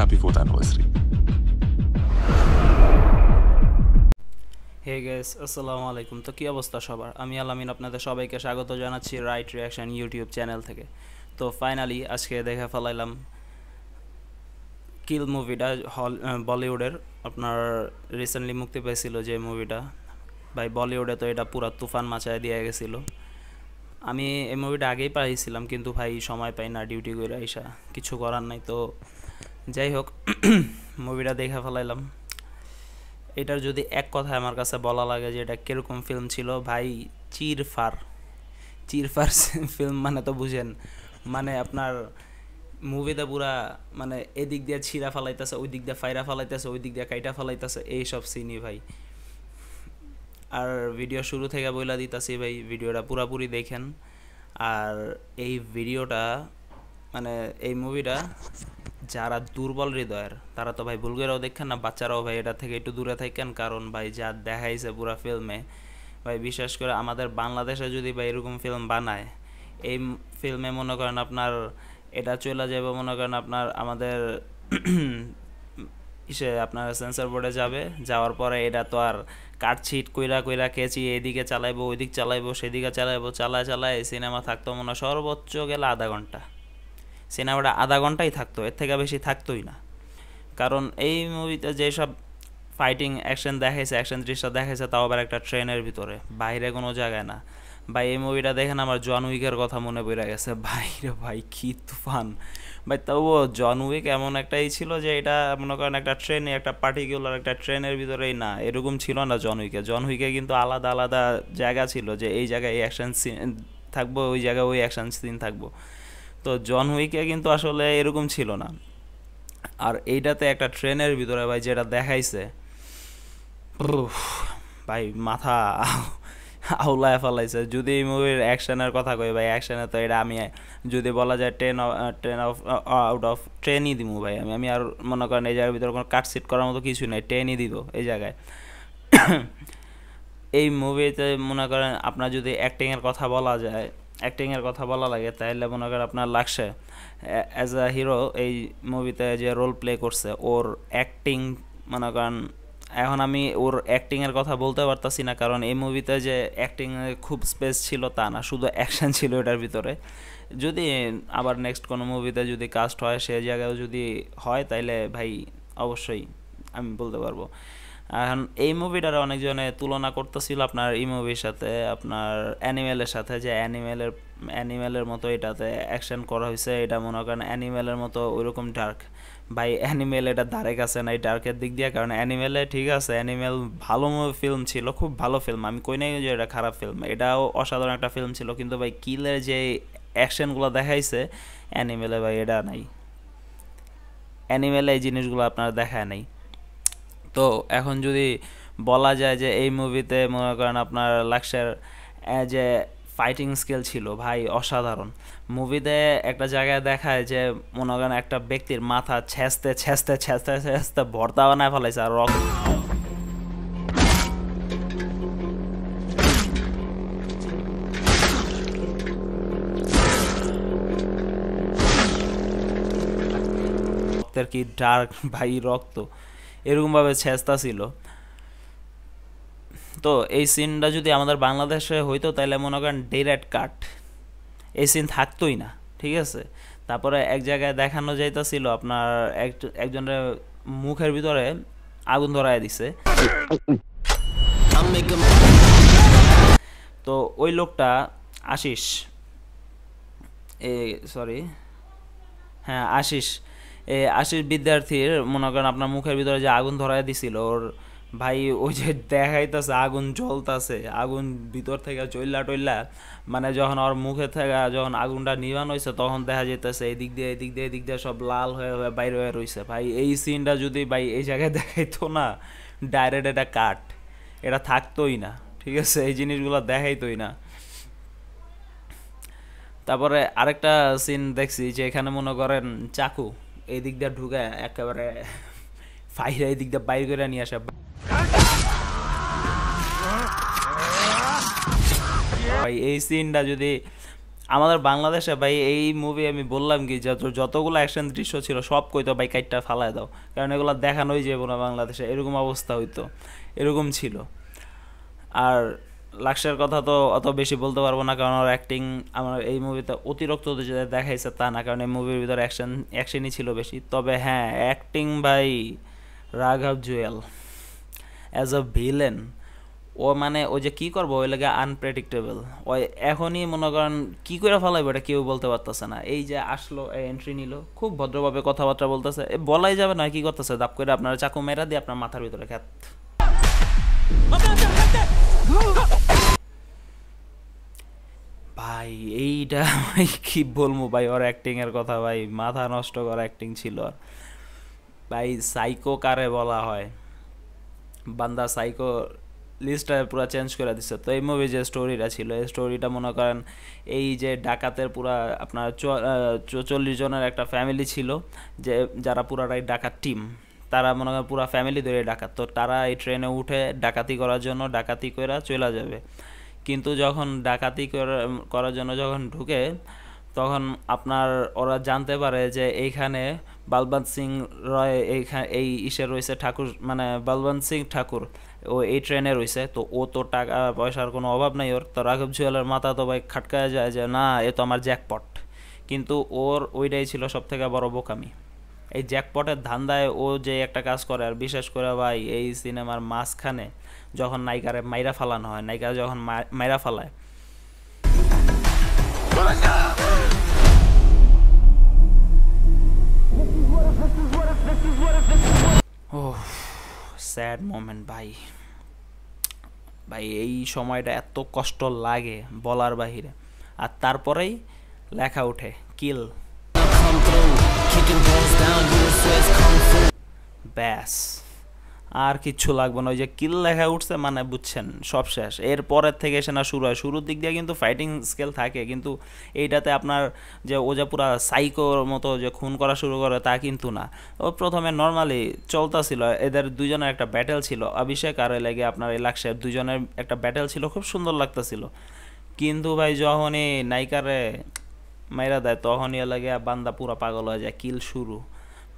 Happy 4th anniversary. Hey guys, আসসালামু আলাইকুম। তো কি অবস্থা সবার? আমি আলামিন আপনাদের সবাইকে স্বাগত জানাচ্ছি রাইট রিয়াকশন ইউটিউব চ্যানেল থেকে। তো ফাইনালি আজকে দেখে ফেলাইলাম কিল মুভিটা, বলিউডের আপনার রিসেন্টলি মুক্তি পেয়েছিল যে মুভিটা। ভাই বলিউডে তো এটা পুরা তুফান মাচায় দিয়ে গেছিলো। আমি এই মুভিটা আগেই পাইছিলাম, কিন্তু ভাই সময় পাই না, ডিউটি করে আইসা কিছু করার নাই। তো যাই হোক, মুভিটা দেখে ফেলাইলাম। এটার যদি এক কথায় আমার কাছে বলা লাগে যে এটা কীরকম ফিল্ম ছিল, ভাই চিরফার ফিল্ম মানে তো বুঝেন, মানে আপনার মুভিতে পুরা মানে এদিক দিয়ে ছিঁড়া ফালাইতেছে, ওই দিক দিয়ে ফাইরা ফালাইতেছে, ওই দিক দিয়ে কাইটা ফালাইতেছে, এইসব সিনই ভাই। আর ভিডিও শুরু থেকে বইলা দিতেছি ভাই, ভিডিওটা পুরাপুরি দেখেন। আর এই ভিডিওটা মানে এই মুভিটা যারা দুর্বল হৃদয়ের তারা তো ভাই ভুল করেও দেখেন না, বাচ্চারাও ভাই এটা থেকে একটু দূরে থাকেন। কারণ ভাই যা দেখাইছে পুরা ফিল্মে, ভাই বিশেষ করে আমাদের বাংলাদেশে যদি ভাই এরকম ফিল্ম বানায়, এই ফিল্মে মনে করেন আপনার এটা চলে যাবে, মনে করেন আপনার আমাদের আপনার সেন্সর বোর্ডে যাবে, যাওয়ার পরে এটা তো আর কাটছিট কইরা কইরা কেচি এদিকে চালাইবো, ওইদিক চালাইবো, সেদিকে চালাইবো, চালায় সিনেমা থাকতো মনে সর্বোচ্চ গেলে আধা ঘন্টা। সিনেমাটা আধা ঘন্টাই থাকতো, এর থেকে বেশি থাকতোই না। কারণ এই মুভিতে যেসব ফাইটিং অ্যাকশন দেখাইছে, অ্যাকশন দৃশ্য দেখাইছে, তাও আবার একটা ট্রেনের ভিতরে, বাইরে কোনো জায়গায় না। ভাই এই মুভিটা দেখেন আমার জন উইকের কথা মনে পড়ে গেছে। ভাই রে ভাই, কি তুফান ভাই! তবুও জন উইক এমন একটাই ছিল যে এটা মনে করেন একটা ট্রেনে, একটা পার্টিকুলার একটা ট্রেনের ভিতরেই না, এরকম ছিল না জন উইকে কিন্তু আলাদা আলাদা জায়গা ছিল, যে এই জায়গায় এই অ্যাকশন সিন থাকবো, ওই জায়গায় ওই অ্যাকশন সিন থাকবো। তো জন উইকে কিন্তু আসলে এরকম ছিল না। আর এইটাতে একটা ট্রেনের ভিতরে ভাই যেটা দেখাইছে, ভাই মাথা আউলায় ফেলাইছে। যদি এই মুভির অ্যাকশনের কথা কই ভাই, অ্যাকশনে তো এটা আমি যদি বলা যায় 10 আউট অফ 10ই দিব ভাই। আমি আর মনে করেন এই জায়গার ভিতরে কোনো কাটসিট করার মতো কিছু নেই, 10ই দিব এই জায়গায়। এই মুভিতে মনে করেন আপনার যদি অ্যাক্টিংয়ের কথা বলা যায়, অ্যাক্টিংয়ের কথা বলা লাগে, তাহলে মনে করেন আপনার লাগছে অ্যাজ আ হিরো এই মুভিতে যে রোল প্লে করছে, ওর অ্যাক্টিং মনে করেন, এখন আমি ওর অ্যাক্টিংয়ের কথা বলতে পারতাছি না, কারণ এই মুভিতে যে অ্যাক্টিংয়ে খুব স্পেস ছিল তা না, শুধু অ্যাকশন ছিল এটার ভিতরে। যদি আবার নেক্সট কোনো মুভিতে যদি কাস্ট হয়, সে জায়গায় যদি হয়, তাইলে ভাই অবশ্যই আমি বলতে পারবো। এখন এই মুভিটার অনেকজনে তুলনা করতেছিল আপনার এই মুভির সাথে, আপনার অ্যানিমেলের সাথে, যে অ্যানিমেলের মতো এটাতে অ্যাকশন করা হয়েছে, এটা মনে করেন অ্যানিমেলের মতো ওইরকম ডার্ক। ভাই অ্যানিমেল এটা ধারে কাছে নাই ডার্কের দিক দিয়ে, কারণ অ্যানিমেলে ঠিক আছে, অ্যানিমেল ভালো ফিল্ম ছিল, খুব ভালো ফিল্ম, আমি কই নাই যে এটা খারাপ ফিল্ম, এটাও অসাধারণ একটা ফিল্ম ছিল। কিন্তু ভাই কিলের যে অ্যাকশনগুলো দেখাইছে অ্যানিমেলে, ভাই এটা নাই, অ্যানিমেলে এই জিনিসগুলো আপনার দেখায় নাই। তো এখন যদি বলা যায় যে এই মুভিতে মনে করেন আপনার লাক্সের যে ফাইটিং স্কিল ছিল ভাই অসাধারণ। মুভিতে একটা জায়গায় দেখায় যে মনে করেন একটা ব্যক্তির মাথা ছেঁচতে ছেঁচতে ছেঁচতে ছেঁচতে ভর্তা বানায় ফেলাইছে, আর রক্তের কি ডার্ক ভাই, রক্ত এরকমভাবে ছেঁচতা ছিল। তো এই সিনটা যদি আমাদের বাংলাদেশে হইতো, তাহলে মনে করেন ডিরেক্ট কাট, এই সিন থাকতোই না, ঠিক আছে। তারপরে এক জায়গায় দেখানো যাইতেছিল আপনার একজনের মুখের ভিতরে আগুন ধরায় দিছে, তো ওই লোকটা আশিস, আশিস বিদ্যার্থীর মনে করেন আপনার মুখের ভিতরে যে আগুন ধরায় দিছিল ওর, ভাই ওই যে দেখাইতেছে আগুন জ্বলতেছে, আগুন ভিতর থেকে টইলা, মানে যখন ওর মুখে থেকে যখন আগুনটা নিভানো হয়েছে, তখন দেখা যেতেছে এদিক দিয়ে সব লাল হয়ে বাইরে হয়ে রয়েছে। ভাই এই সিনটা যদি ভাই এই জায়গায় দেখাইতো না, ডাইরেক্ট এটা কাট, এটা থাকতোই না, ঠিক আছে, এই জিনিসগুলো দেখাইতোই না। তারপরে আরেকটা সিন দেখছি যে এখানে মনে করেন চাকু এই দিক দিয়ে ঢুকে একেবারে ফাইরা এই দিক দিয়ে বাইর করে নিয়ে আসে। ভাই এই সিনটা যদি আমাদের বাংলাদেশে ভাই এই মুভি আমি বললাম কি যতগুলো অ্যাকশন দৃশ্য ছিল সব কইতো ভাই কাইটটা ফালায় দাও, কারণ এগুলো দেখানোই যাবো না বাংলাদেশে, এরকম অবস্থা হইতো, এরকম ছিল। আর লাক্সের কথা তো অত বেশি বলতে পারবো না, কারণ ওর অ্যাক্টিং আমার এই মুভিতে অতিরিক্ত যে দেখাইছে তা না, কারণ এই মুভির ভিতরে অ্যাকশনই ছিল বেশি। তবে হ্যাঁ, অ্যাক্টিং ভাই রাঘব জুয়েল অ্যাজ আ ভিলেন, ও মানে ও যে কি করবো ওই লাগে আনপ্রেডিক্টেবল। ওই এখনই মনে করেন কি করে ফেলাইবো এটা কেউ বলতে পারতেছে না। এই যে আসলো, এন্ট্রি নিল, খুব ভদ্রভাবে কথাবার্তা বলতেছে, বলাই যাবে না কি করতেছে, দাপ করে আপনার চাকু মেরা দিয়ে আপনার মাথার ভিতরে খ্যাত। ভাই এইটা ভাই কি বলবো ভাই, ওর অ্যাক্টিং এর কথা ভাই মাথা নষ্ট করা অ্যাক্টিং ছিল ওর। ভাই সাইকো কারে বলা হয়, বান্দা সাইকো লিস্টটা পুরো চেঞ্জ করে দিচ্ছে। তো এই মুভি যে স্টোরিটা ছিল, এই স্টোরিটা মনে করেন এই যে ডাকাতের পুরা আপনার 40 জনের একটা ফ্যামিলি ছিল, যে যারা পুরাটাই ডাকাত টিম, তারা মনে করেন পুরা ফ্যামিলি ধরে ডাকাত। তো তারা এই ট্রেনে উঠে ডাকাতি করার জন্য ডাকাতি করে চলে যাবে, কিন্তু যখন ডাকাতি করার জন্য যখন ঢুকে, তখন আপনার ওরা জানতে পারে যে এইখানে বলবন্ত সিং রয় এইখানে এই ইসে রয়েছে, ঠাকুর মানে বলবন্ত সিং ঠাকুর ও এই ট্রেনে রয়েছে। তো ও তো টাকা পয়সার কোনো অভাব নাই ওর, তো রাঘব জুয়েলের মাথা তো ভাই খাটকায় যায় যে না এ তো আমার জ্যাকপট। কিন্তু ওর ওইটাই ছিল সব থেকে বড় বোকামি, এই জ্যাকপটের ধান্দায় ও যে একটা কাজ করে। আর বিশেষ করে ভাই এই সিনেমার মাঝখানে যখন নায়িকারে মাইরা ফালানো হয়, নায়িকা যখন মাইরা ফালায়, ও স্যাড মোমেন্ট ভাই। ভাই এই সময়টা এত কষ্ট লাগে বলার বাহিরে। আর তারপরেই লেখা ওঠে কিল, ব্যাস আর কিচ্ছু লাগবে না। ওই যে কিল লেখা উঠছে মানে বুঝছেন সব শেষ। এরপরের থেকে সে না শুরু হয়, শুরুর দিক দিয়ে কিন্তু ফাইটিং স্কেল থাকে, কিন্তু এইটাতে আপনার যে ও যে পুরা সাইকোর মতো যে খুন করা শুরু করে তা কিন্তু না। ও প্রথমে নর্মালি চলতেছিল, এদের দুজনের একটা ব্যাটেল ছিল, অভিষেক আর লেগে আপনার এই লাক্সের দুজনের একটা ব্যাটেল ছিল, খুব সুন্দর লাগতেছিল। কিন্তু ভাই যখনই নায়িকারে মাইরা দেয় তখনই লাগে বান্দা পুরা পাগল হয়ে যায়, কিল শুরু।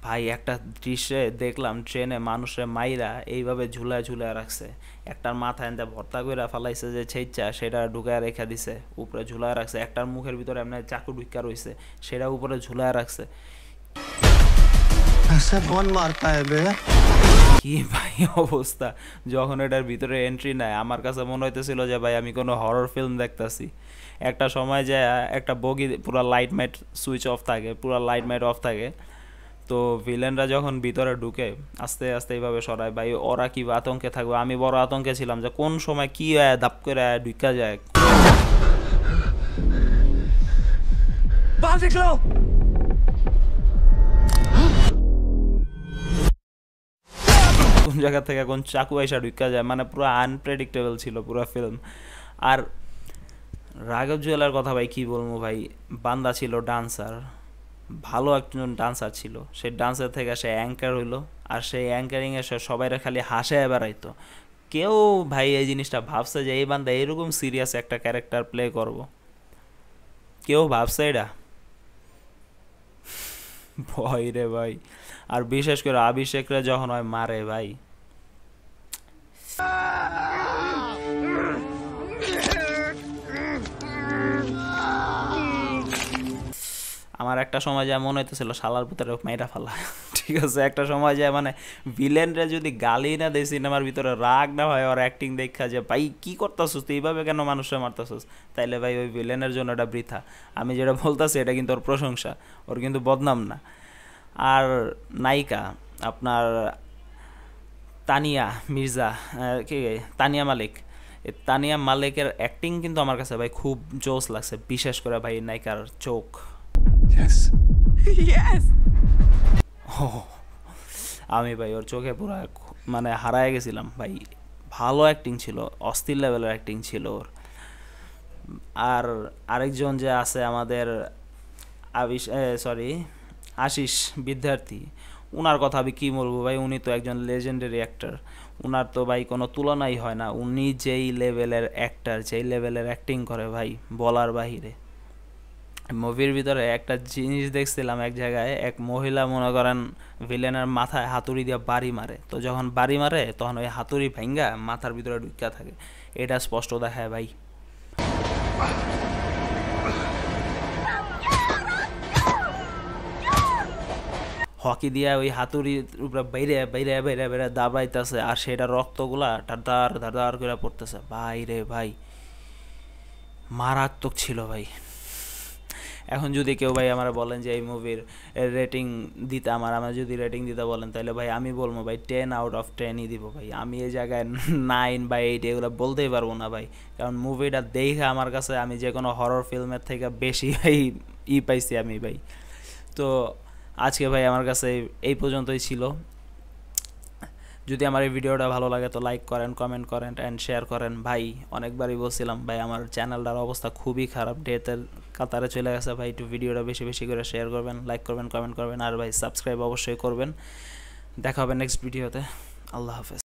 ভাই একটা দৃশ্যে দেখলাম ট্রেনে মানুষের মাইরা এইভাবে ঝুলায় ঝুলায় রাখছে, একটার মাথা এনতে ভর্তা করে ফালাইছে যে ছেইচা সেটা ঢুকায় রেখে দিছে, উপরে ঝুলায় রাখছে। একটার মুখের ভিতরে এমনি চাকু ঢুকা রয়েছে, সেটা উপরে ঝুলায় রাখছে। কি ভাই অবস্থা! যখন এটার ভিতরে এন্ট্রি নেয় আমার কাছে মনে হইতেছিল যে ভাই আমি কোনো হরর ফিল্ম দেখতাছি। একটা সময় যায় একটা বগি পুরো লাইট মাইট সুইচ অফ থাকে, পুরো লাইট মাইট অফ থাকে, তো ভিলেনরা যখন ভিতরে ঢুকে আস্তে আস্তে এইভাবে সরায়, ভাই ওরা কি আতঙ্কে থাকবে, আমি বড় আতঙ্কে ছিলাম যে কোন সময় কি ধাপ করে ঢুকা যায়, কোন জায়গা থেকে কোন চাকু আইসা ঢুকা যায়, মানে পুরো আনপ্রেডিক্টেবল ছিল পুরো ফিল্ম। আর রাঘব জুয়েলার কথা ভাই কি বলবো ভাই, বান্দা ছিল ডান্সার, ভালো একজন ডান্সার ছিল। সেই ডান্সার থেকে সে অ্যাঙ্কার হইলো, আর সেই অ্যাঙ্কারিংয়ে সে সবাইরা খালি হাসে বেড়াইতো। কেউ ভাই এই জিনিসটা ভাবছে যে এই বান্দা এরকম সিরিয়াস একটা ক্যারেক্টার প্লে করব? কেউ ভাবছে এটা? ভয় রে ভাই। আর বিশেষ করে অভিষেকরা যখন হয় মারে ভাই, আমার একটা সময় যায় মনে হইতেছিল শালার ভিতরে মাইরা ফালা। ঠিক আছে, একটা সময় যায় মানে ভিলেনরা যদি গালি না দেয় সিনেমার ভিতরে, রাগ না হয় ওর অ্যাক্টিং দেখা যে ভাই কি করতেছিস তুই, এইভাবে কেন মানুষরা মারতেছিস, তাইলে ভাই ওই ভিলেনের জন্য এটা বৃথা। আমি যেটা বলতেছি এটা কিন্তু ওর প্রশংসা, ওর কিন্তু বদনাম না। আর নায়িকা আপনার তানিয়া মির্জা, কি তানিয়া মালিক, এই তানিয়া মালিকের অ্যাক্টিং কিন্তু আমার কাছে ভাই খুব জোস লাগছে, বিশেষ করে ভাই নায়িকার চোখ। Yes. Yes. আমি ভাই ওর চোখে পুরো মানে হারায় গেছিলাম ভাই, ভালো অ্যাক্টিং ছিল, অস্থির লেভেলের অ্যাক্টিং ছিল ওর। আর আরেকজন যে আছে আমাদের আশিস বিদ্যার্থী, উনার কথা আমি কী বলবো ভাই, উনি তো একজন লেজেন্ডারি অ্যাক্টর, উনার তো ভাই কোনো তুলনাই হয় না। উনি যেই লেভেলের অ্যাক্টর, যেই লেভেলের অ্যাক্টিং করে ভাই বলার বাহিরে। মুভির ভিতরে একটা জিনিস দেখছিলাম, এক জায়গায় এক মহিলা মনে করেন ভিলেনের মাথায় হাতুড়ি দিয়ে বাড়ি মারে, তো যখন বাড়ি মারে তখন ওই হাতুড়ি ভাঙ্গা মাথার ভিতরে ঢুকা থাকে, এটা স্পষ্ট দেখায় ভাই। হকি দিয়া ওই হাতুড়ির উপরে বাইরে বাইরে বাইরে বাইরে দাবাইতেছে, আর সেটা রক্তগুলা ধারদার ধারদার করে পড়তেছে ভাই রে ভাই, মারাত্মক ছিল ভাই। এখন যদি কেউ ভাই আমার বলেন যে এই মুভির রেটিং দিতে, আমার যদি রেটিং দিতে বলেন, তাহলে ভাই আমি বলবো ভাই 10/10ই দিব ভাই। আমি এই জায়গায় 9/8 এগুলো বলতেই পারবো না ভাই, কারণ মুভিটা দেখে আমার কাছে আমি যে কোনো হরর ফিল্মের থেকে বেশি ভাই পাইছি আমি ভাই। তো আজকে ভাই আমার কাছে এই পর্যন্তই ছিল। যদি আমার এই ভিডিওটা ভালো লাগে তো লাইক করেন, কমেন্ট করেন অ্যান্ড শেয়ার করেন ভাই। অনেকবারই বলছিলাম ভাই আমার চ্যানেলটার অবস্থা খুবই খারাপ, ডেথের কাতারে চলে গেছে ভাই। একটু ভিডিওটা বেশি বেশি করে শেয়ার করবেন, লাইক করবেন, কমেন্ট করবেন, আর ভাই সাবস্ক্রাইব অবশ্যই করবেন। দেখা হবে নেক্সট ভিডিওতে। আল্লাহ হাফেজ।